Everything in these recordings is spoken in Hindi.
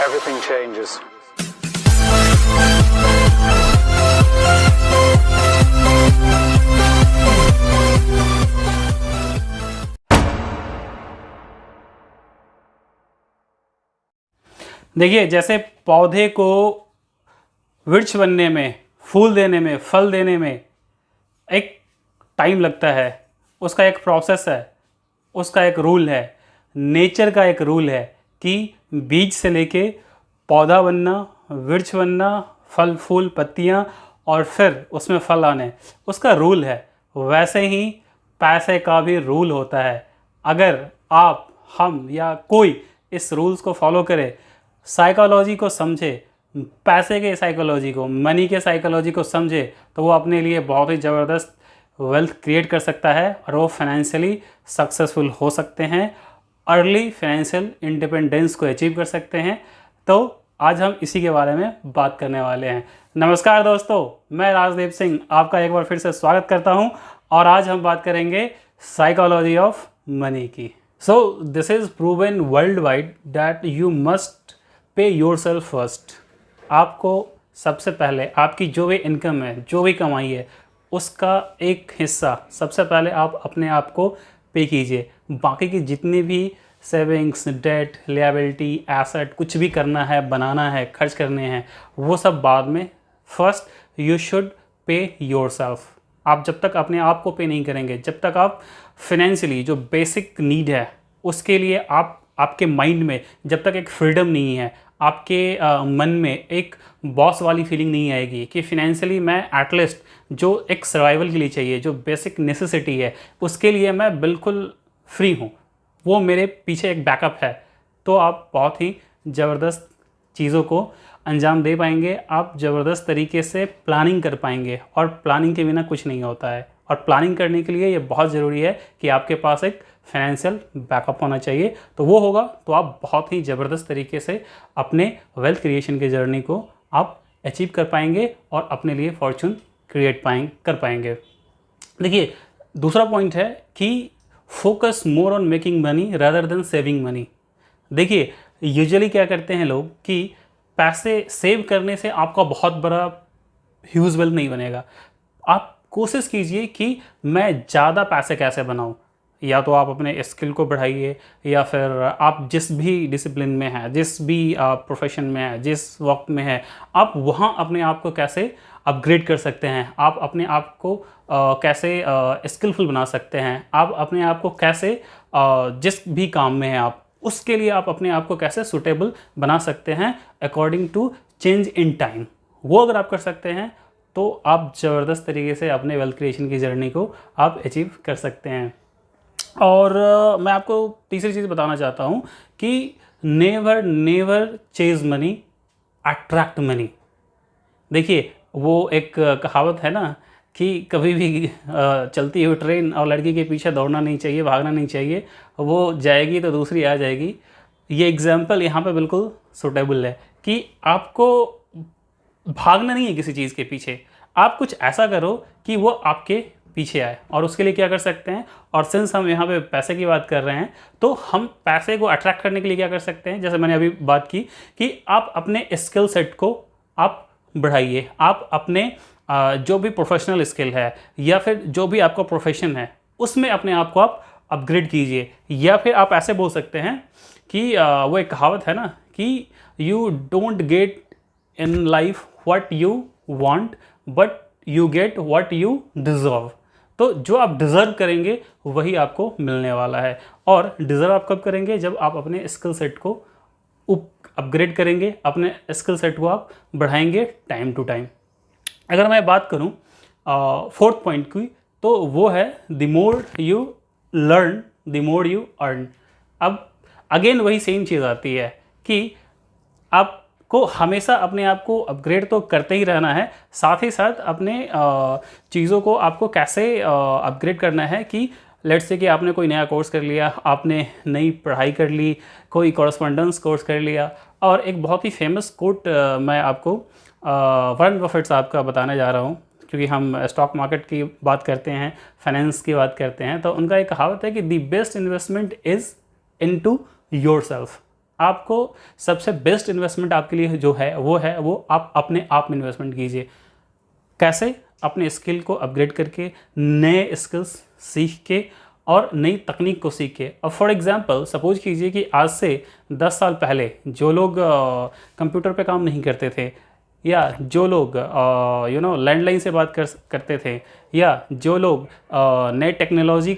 everything changes. देखिए, जैसे पौधे को वृक्ष बनने में, फूल देने में, फल देने में एक टाइम लगता है, उसका एक प्रोसेस है, उसका एक रूल है, नेचर का एक रूल है कि बीज से लेके पौधा बनना, वृक्ष बनना, फल फूल पत्तियाँ और फिर उसमें फल आने, उसका रूल है। वैसे ही पैसे का भी रूल होता है। अगर आप, हम या कोई इस रूल्स को फॉलो करे, साइकोलॉजी को समझे, पैसे के साइकोलॉजी को, मनी के साइकोलॉजी को समझे, तो वो अपने लिए बहुत ही ज़बरदस्त वेल्थ क्रिएट कर सकता है और वो फाइनेंशियली सक्सेसफुल हो सकते हैं, अर्ली फाइनेंशियल इंडिपेंडेंस को अचीव कर सकते हैं। तो आज हम इसी के बारे में बात करने वाले हैं। नमस्कार दोस्तों, मैं राजदेव सिंह आपका एक बार फिर से स्वागत करता हूं और आज हम बात करेंगे साइकोलॉजी ऑफ मनी की। So this is proven world wide that you must pay yourself first. आपको सबसे पहले आपकी जो भी इनकम है, जो भी कमाई है, उसका एक हिस्सा सबसे पहले आप अपने आप को पे कीजिए। बाकी की जितनी भी सेविंग्स, डेट, लिएबिलिटी, एसेट कुछ भी करना है, बनाना है, खर्च करने हैं, वो सब बाद में। First you should pay yourself. आप जब तक अपने आप को पे नहीं करेंगे, जब तक आप फिनेंशियली जो बेसिक नीड है उसके लिए आपके माइंड में जब तक एक फ्रीडम नहीं है, आपके मन में एक बॉस वाली फीलिंग नहीं आएगी कि फिनेंशियली मैं एटलीस्ट जो एक सर्वाइवल के लिए चाहिए, जो बेसिक नेसेसिटी है, उसके लिए मैं बिल्कुल फ्री हूँ, वो मेरे पीछे एक बैकअप है, तो आप बहुत ही ज़बरदस्त चीज़ों को अंजाम दे पाएंगे। आप ज़बरदस्त तरीके से प्लानिंग कर पाएंगे और प्लानिंग के बिना कुछ नहीं होता है। और प्लानिंग करने के लिए ये बहुत ज़रूरी है कि आपके पास एक फाइनेंशियल बैकअप होना चाहिए। तो वो होगा तो आप बहुत ही ज़बरदस्त तरीके से अपने वेल्थ क्रिएशन की जर्नी को आप अचीव कर पाएंगे और अपने लिए फॉर्चून क्रिएट कर पाएंगे। देखिए, दूसरा पॉइंट है कि focus more on making money rather than saving money. देखिए, यूजुअली क्या करते हैं लोग कि पैसे सेव करने से आपका बहुत बड़ा ह्यूज वेल्थ नहीं बनेगा। आप कोशिश कीजिए कि मैं ज़्यादा पैसे कैसे बनाऊं। या तो आप अपने स्किल को बढ़ाइए, या फिर आप जिस भी डिसिप्लिन में हैं, जिस भी प्रोफेशन में है, जिस वक्त में है, आप वहाँ अपने आप को कैसे अपग्रेड कर सकते हैं, आप अपने आप को कैसे स्किलफुल बना सकते हैं, आप अपने आप को कैसे जिस भी काम में हैं आप, उसके लिए आप अपने आप को कैसे सूटेबल बना सकते हैं according to change in time. वो अगर आप कर सकते हैं तो आप ज़बरदस्त तरीके से अपने वेल्थ क्रिएशन की जर्नी को आप अचीव कर सकते हैं। और मैं आपको तीसरी चीज़ बताना चाहता हूँ कि never chase money, attract money. देखिए, वो एक कहावत है ना कि कभी भी चलती हुई ट्रेन और लड़की के पीछे दौड़ना नहीं चाहिए, भागना नहीं चाहिए, वो जाएगी तो दूसरी आ जाएगी। ये एग्जाम्पल यहाँ पे बिल्कुल सूटेबल है कि आपको भागना नहीं है किसी चीज़ के पीछे, आप कुछ ऐसा करो कि वो आपके पीछे आए। और उसके लिए क्या कर सकते हैं, और सिंस हम यहाँ पे पैसे की बात कर रहे हैं तो हम पैसे को अट्रैक्ट करने के लिए क्या कर सकते हैं, जैसे मैंने अभी बात की कि आप अपने स्किल सेट को आप बढ़ाइए। आप अपने जो भी प्रोफेशनल स्किल है या फिर जो भी आपका प्रोफेशन है उसमें अपने आप को आप अपग्रेड कीजिए। या फिर आप ऐसे बोल सकते हैं कि वो एक कहावत है ना कि you don't get in life what you want but you get what you deserve. तो जो आप डिज़र्व करेंगे वही आपको मिलने वाला है। और डिज़र्व आप कब करेंगे, जब आप अपने स्किल सेट को अपग्रेड करेंगे, अपने स्किल सेट को आप बढ़ाएंगे टाइम टू टाइम। अगर मैं बात करूं फोर्थ पॉइंट की, तो वो है the more you learn the more you earn. अब अगेन वही सेम चीज़ आती है कि आपको हमेशा अपने आप को अपग्रेड तो करते ही रहना है, साथ ही साथ अपने चीज़ों को आपको कैसे अपग्रेड करना है कि लेट्स से कि आपने कोई नया कोर्स कर लिया, आपने नई पढ़ाई कर ली, कोई कॉरेस्पॉन्डेंस कोर्स कर लिया। और एक बहुत ही फेमस कोट मैं आपको वॉरेन बफेट साहब का बताने जा रहा हूँ, क्योंकि हम स्टॉक मार्केट की बात करते हैं, फाइनेंस की बात करते हैं, तो उनका एक कहावत है कि the best investment is into yourself. आपको सबसे बेस्ट इन्वेस्टमेंट आपके लिए जो है वो आप अपने आप में इन्वेस्टमेंट कीजिए। कैसे? अपने स्किल को अपग्रेड करके, नए स्किल्स सीख के और नई तकनीक को सीख के। अब फॉर एग्जांपल सपोज कीजिए कि आज से 10 साल पहले जो लोग कंप्यूटर पे काम नहीं करते थे, या जो लोग लैंडलाइन से बात करते थे, या जो लोग नए टेक्नोलॉजी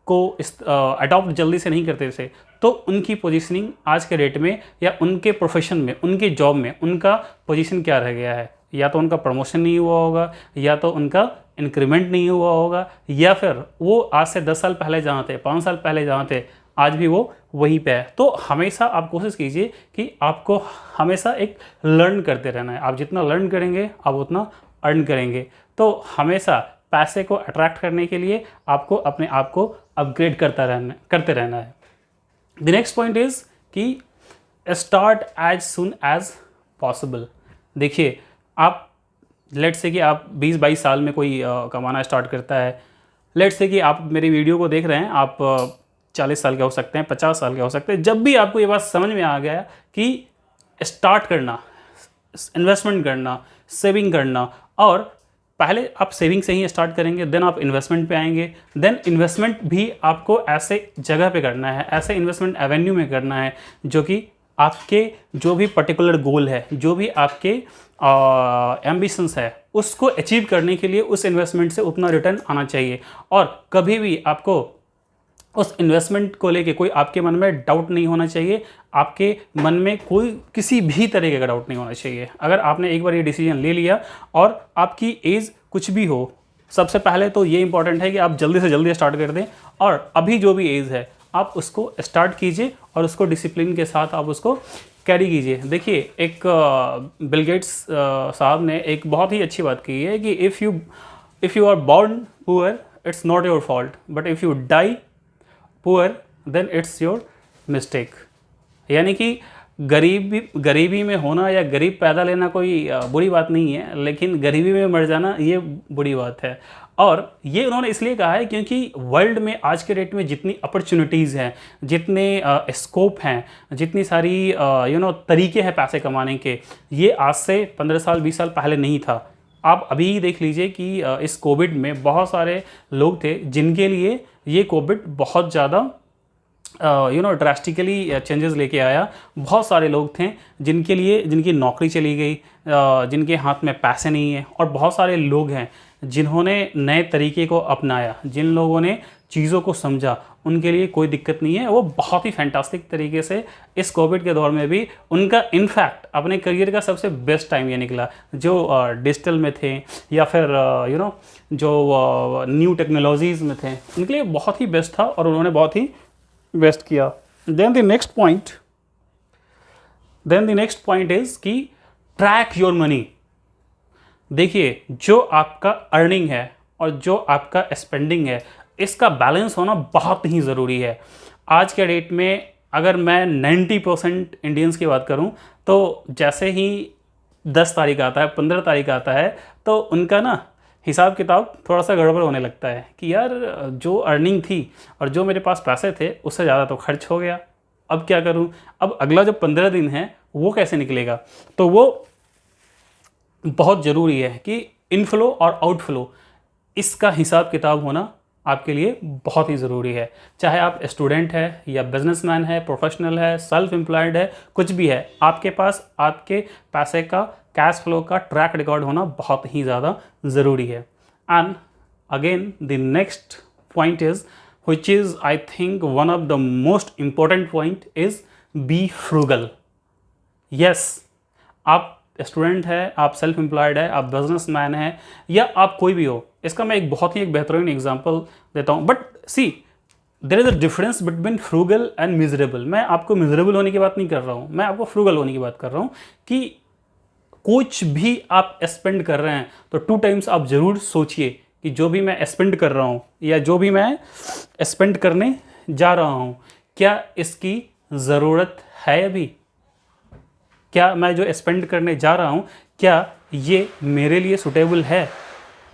को अडॉप्ट जल्दी से नहीं करते थे, तो उनकी पोजीशनिंग आज के डेट में या उनके प्रोफेशन में, उनके जॉब में उनका पोजीशन क्या रह गया है? या तो उनका प्रमोशन नहीं हुआ होगा, या तो उनका इंक्रीमेंट नहीं हुआ होगा, या फिर वो आज से 10 साल पहले जहाँ थे, 5 साल पहले जहाँ थे, आज भी वो वहीं पे है। तो हमेशा आप कोशिश कीजिए कि आपको हमेशा एक लर्न करते रहना है। आप जितना लर्न करेंगे आप उतना अर्न करेंगे। तो हमेशा पैसे को अट्रैक्ट करने के लिए आपको अपने आप को अपग्रेड करते रहना है। द नेक्स्ट पॉइंट इज़ कि start as soon as possible. देखिए, आप लेट्स से कि आप 20-22 साल में कोई कमाना स्टार्ट करता है। लेट्स से कि आप मेरी वीडियो को देख रहे हैं, आप 40 साल के हो सकते हैं, 50 साल के हो सकते हैं। जब भी आपको ये बात समझ में आ गया कि स्टार्ट करना, इन्वेस्टमेंट करना, सेविंग करना, और पहले आप सेविंग से ही स्टार्ट करेंगे, देन आप इन्वेस्टमेंट पे आएंगे, देन इन्वेस्टमेंट भी आपको ऐसे जगह पे करना है, ऐसे इन्वेस्टमेंट एवेन्यू में करना है जो कि आपके जो भी पर्टिकुलर गोल है, जो भी आपके एम्बिशंस है, उसको अचीव करने के लिए उस इन्वेस्टमेंट से उतना रिटर्न आना चाहिए। और कभी भी आपको उस इन्वेस्टमेंट को लेके कोई आपके मन में डाउट नहीं होना चाहिए। आपके मन में कोई किसी भी तरीके का डाउट नहीं होना चाहिए। अगर आपने एक बार ये डिसीजन ले लिया और आपकी एज कुछ भी हो, सबसे पहले तो ये इंपॉर्टेंट है कि आप जल्दी से जल्दी स्टार्ट कर दें, और अभी जो भी एज है आप उसको स्टार्ट कीजिए और उसको डिसिप्लिन के साथ आप उसको कैरी कीजिए। देखिए, एक बिल गेट्स साहब ने एक बहुत ही अच्छी बात कही है कि if you are born poor it's not your fault, but if you die poor then it's your mistake. यानी कि गरीबी में होना या गरीब पैदा लेना कोई बुरी बात नहीं है, लेकिन गरीबी में मर जाना ये बुरी बात है। और ये उन्होंने इसलिए कहा है क्योंकि वर्ल्ड में आज के डेट में जितनी अपॉर्चुनिटीज़ हैं, जितने स्कोप हैं, जितनी सारी तरीके हैं पैसे कमाने के, ये आज से 15 साल 20 साल पहले नहीं था। आप अभी देख लीजिए कि इस कोविड में बहुत सारे लोग थे जिनके लिए ये कोविड बहुत ज़्यादा ड्रास्टिकली चेंजेस लेके आया। बहुत सारे लोग थे जिनकी नौकरी चली गई, जिनके हाथ में पैसे नहीं है, और बहुत सारे लोग हैं जिन्होंने नए तरीके को अपनाया, जिन लोगों ने चीज़ों को समझा, उनके लिए कोई दिक्कत नहीं है। वो बहुत ही फैंटास्टिक तरीके से इस कोविड के दौर में भी उनका इनफैक्ट अपने करियर का सबसे बेस्ट टाइम ये निकला। जो डिजिटल में थे या फिर जो न्यू टेक्नोलॉजीज़ में थे, उनके लिए बहुत ही बेस्ट था और उन्होंने बहुत ही बेस्ट किया। Then the next point is कि ट्रैक योर मनी। देखिए, जो आपका अर्निंग है और जो आपका स्पेंडिंग है, इसका बैलेंस होना बहुत ही ज़रूरी है। आज के डेट में अगर मैं 90% इंडियंस की बात करूं, तो जैसे ही 10 तारीख आता है, 15 तारीख आता है, तो उनका ना हिसाब किताब थोड़ा सा गड़बड़ होने लगता है कि यार जो अर्निंग थी और जो मेरे पास पैसे थे उससे ज़्यादा तो खर्च हो गया, अब क्या करूं, अब अगला जो 15 दिन है वो कैसे निकलेगा। तो वो बहुत ज़रूरी है कि इनफ्लो और आउटफ्लो, इसका हिसाब किताब होना आपके लिए बहुत ही ज़रूरी है। चाहे आप स्टूडेंट है या बिजनेसमैन है, प्रोफेशनल है, सेल्फ एम्प्लॉयड है, कुछ भी है, आपके पास आपके पैसे का, कैश फ्लो का ट्रैक रिकॉर्ड होना बहुत ही ज़्यादा ज़रूरी है। And again the next point is which is I think one of the most important point is be frugal. Yes, आप स्टूडेंट है, आप सेल्फ एम्प्लॉयड है, आप बिजनेसमैन है, या आप कोई भी हो, इसका मैं एक बहुत ही बेहतरीन एग्जांपल देता हूँ। But see, there is a difference between frugal and miserable. मैं आपको मिजरेबल होने की बात नहीं कर रहा हूँ, मैं आपको फ्रूगल होने की बात कर रहा हूँ कि कुछ भी आप स्पेंड कर रहे हैं तो 2 टाइम्स आप ज़रूर सोचिए कि जो भी मैं स्पेंड कर रहा हूँ या जो भी मैं स्पेंड करने जा रहा हूँ, क्या इसकी ज़रूरत है अभी? क्या मैं जो स्पेंड करने जा रहा हूँ, क्या ये मेरे लिए सूटेबल है?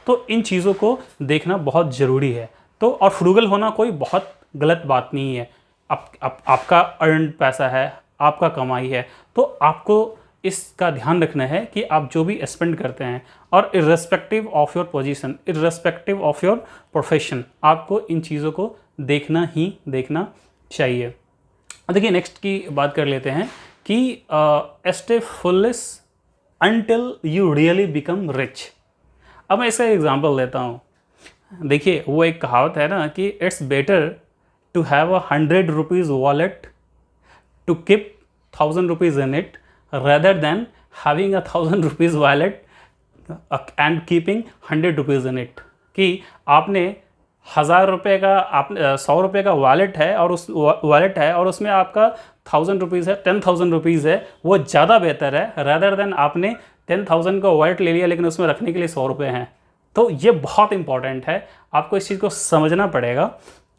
तो इन चीज़ों को देखना बहुत ज़रूरी है। तो और फ्रूगल होना कोई बहुत गलत बात नहीं है। आपका अर्न पैसा है, आपका कमाई है। तो आपको इसका ध्यान रखना है कि आप जो भी स्पेंड करते हैं, और irrespective of your position, irrespective of your profession, आपको इन चीज़ों को देखना ही देखना चाहिए। देखिए नेक्स्ट की बात कर लेते हैं कि stay foolish until you really become rich. अब मैं इसका एग्जांपल देता हूँ। देखिए वो एक कहावत है ना कि it's better to have 100 rupees wallet to keep 1000 rupees in it rather than having 1000 rupees wallet and keeping 100 rupees in it. कि आपने 1000 रुपये का, आप 100 रुपये का वॉलेट है और उस वॉलेट है और उसमें आपका 1000 रुपीज़ है, 10,000 रुपीज़ है, वो ज़्यादा बेहतर है rather than आपने 10,000 का वॉलेट ले लिया लेकिन उसमें रखने के लिए 100 रुपये हैं। तो ये बहुत इंपॉर्टेंट है, आपको इस चीज़ को समझना पड़ेगा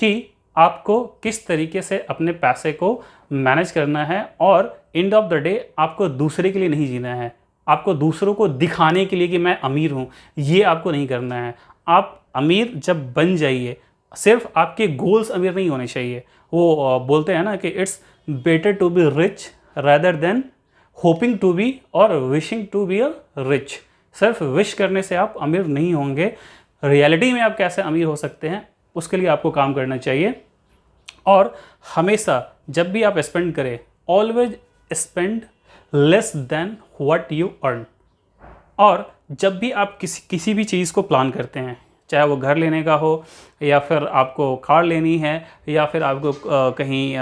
कि आपको किस तरीके से अपने पैसे को मैनेज करना है, और एंड ऑफ द डे आपको दूसरे के लिए नहीं जीना है, आपको दूसरों को दिखाने के लिए कि मैं अमीर हूँ, ये आपको नहीं करना है। आप अमीर जब बन जाइए, सिर्फ आपके गोल्स अमीर नहीं होने चाहिए। वो बोलते हैं ना कि it's better to be rich rather than hoping to be और wishing to be a rich. सिर्फ विश करने से आप अमीर नहीं होंगे, रियलिटी में आप कैसे अमीर हो सकते हैं उसके लिए आपको काम करना चाहिए। और हमेशा जब भी आप स्पेंड करें, always spend less than what you earn. और जब भी आप किसी भी चीज़ को प्लान करते हैं, चाहे वो घर लेने का हो, या फिर आपको कार लेनी है, या फिर आपको कहीं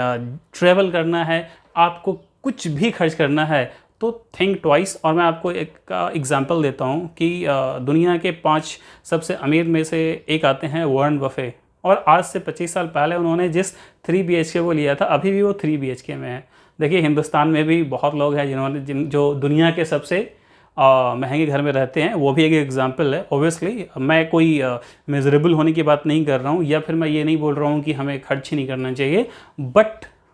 ट्रैवल करना है, आपको कुछ भी खर्च करना है, तो थिंक ट्वाइस। और मैं आपको एक एग्जांपल देता हूँ कि दुनिया के 5 सबसे अमीर में से एक आते हैं वॉरेन बफे, और आज से 25 साल पहले उन्होंने जिस 3 BHK को लिया था, अभी भी वो 3 BHK में है। देखिए हिंदुस्तान में भी बहुत लोग हैं जो दुनिया के सबसे महंगे घर में रहते हैं, वो भी एक एग्जांपल है। ऑब्वियसली मैं कोई मेजरेबल होने की बात नहीं कर रहा हूँ, या फिर मैं ये नहीं बोल रहा हूँ कि हमें खर्च ही नहीं करना चाहिए,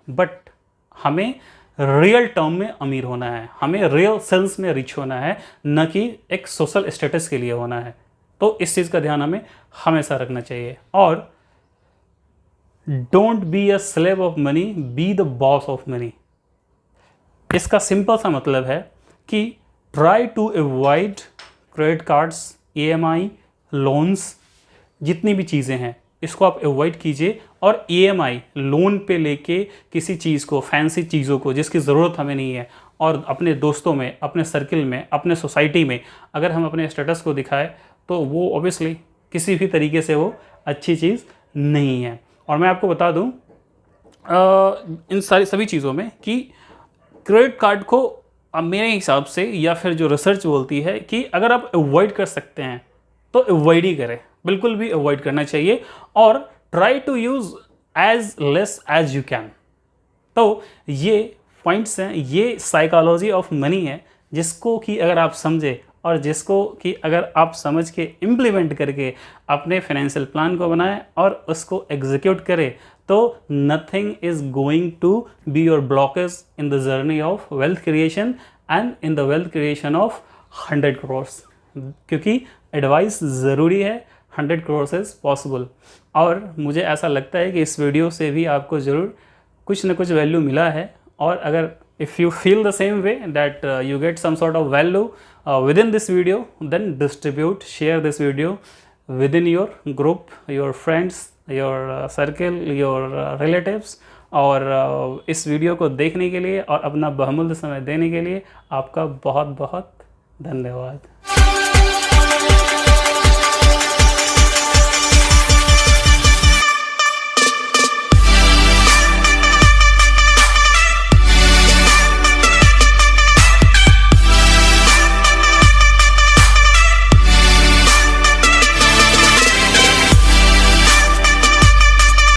बट हमें रियल टर्म में अमीर होना है, हमें रियल सेंस में रिच होना है, न कि एक सोशल स्टेटस के लिए होना है। तो इस चीज़ का ध्यान हमें हमेशा रखना चाहिए। और don't be a slave of money, be the boss of money. इसका सिंपल सा मतलब है कि try to avoid credit cards, EMI, loans, जितनी भी चीज़ें हैं इसको आप अवॉइड कीजिए। और EMI लोन पे लेके किसी चीज़ को, फैंसी चीज़ों को जिसकी ज़रूरत हमें नहीं है, और अपने दोस्तों में, अपने सर्किल में, अपने सोसाइटी में अगर हम अपने स्टेटस को दिखाएं तो वो ऑब्वियसली किसी भी तरीके से वो अच्छी चीज़ नहीं है। और मैं आपको बता दूं इन सभी चीज़ों में कि क्रेडिट कार्ड को मेरे हिसाब से, या फिर जो रिसर्च बोलती है कि अगर आप अवॉइड कर सकते हैं तो अवॉइड ही करें, बिल्कुल भी अवॉइड करना चाहिए। और try to use as less as you can. तो ये पॉइंट्स हैं, ये साइकोलॉजी ऑफ मनी है, जिसको कि अगर आप समझे और जिसको कि अगर आप समझ के इम्प्लीमेंट करके अपने फाइनेंशियल प्लान को बनाएं और उसको एग्जीक्यूट करें, तो nothing is going to be your blockage in the journey of wealth creation and in the wealth creation of 100 crore. क्योंकि एडवाइस ज़रूरी है, 100 करोड़ इज़ पॉसिबल। और मुझे ऐसा लगता है कि इस वीडियो से भी आपको ज़रूर कुछ ना कुछ वैल्यू मिला है। और अगर if you feel the same way that you get some sort of value within this video, then distribute, share this video within your group, your friends, your circle, your relatives। और इस वीडियो को देखने के लिए और अपना बहुमूल्य समय देने के लिए आपका बहुत बहुत धन्यवाद।